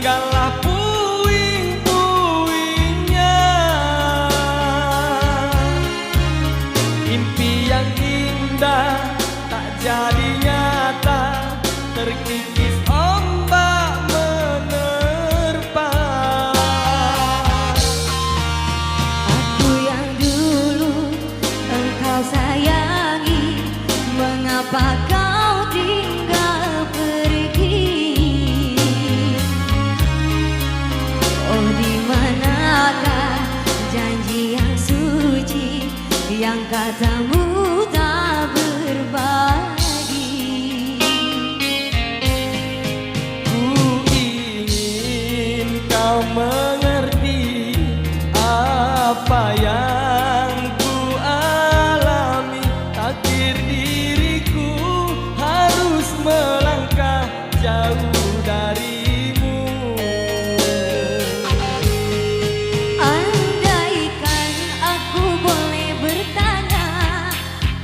tinggallah puing-puingnya. Mimpi yang indah tak jadi nyata, terkikis ombak menerpa. Aku yang dulu engkau sayangi, mengapa kau tinggal pergi? Oh, di manakah janji yang suci yang katamu tak berbagi? Ku ingin kau mengerti apa yang ku alami. Takdir diriku harus melangkah jauh darimu. Andaikan aku boleh bertanya,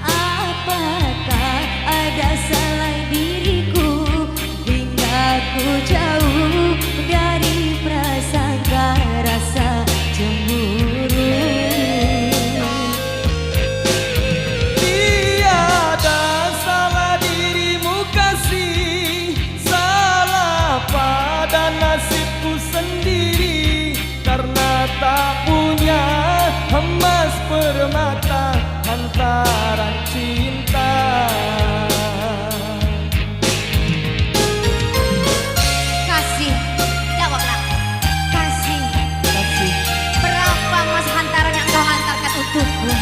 apakah ada salah diriku hingga ku jauh dari prasangka rasa cemburu? Tiada salah dirimu kasih, salah pada nasibku sendiri. Karena tak punya emas permata hantaran cinta. Kasih, jawablah. Kasih, Kasih. berapa emas hantaran yang kau hantarkan untukku?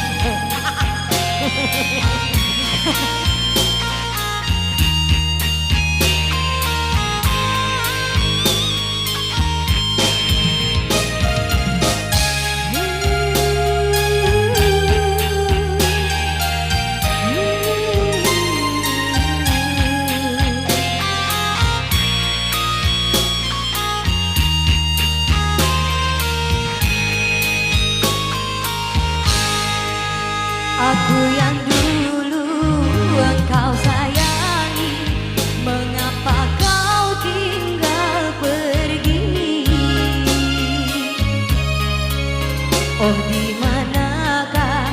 Aku yang dulu engkau sayangi, mengapa kau tinggal pergi? Oh, di manakah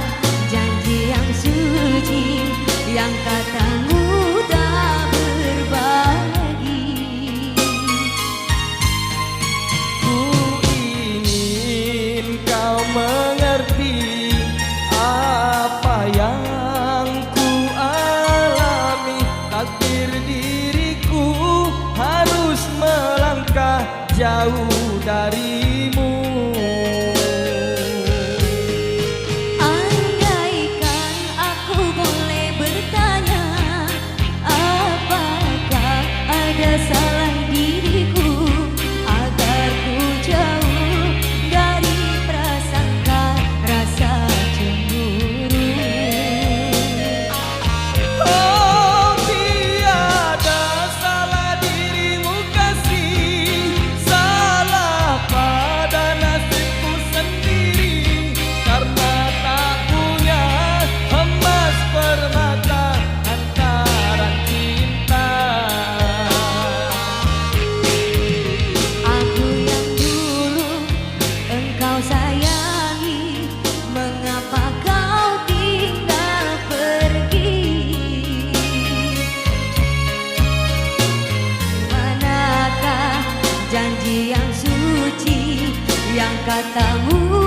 janji yang suci yang katamu tak berbagi? Ku ingin kau mengerti apa yang ku alami. Takdir diriku harus melangkah jauh darimu. Andaikan aku boleh bertanya, apakah ada salah diriku agar ku jauh dari prasangka rasa cemburu? Oh, tiada salah dirimu kasih, salah pada nasibku sendiri. Karena tak punya emas permata hantaran cinta. Aku yang dulu engkau sayangi, mengapa kau tinggal pergi? Manakah janji yang suci yang katamu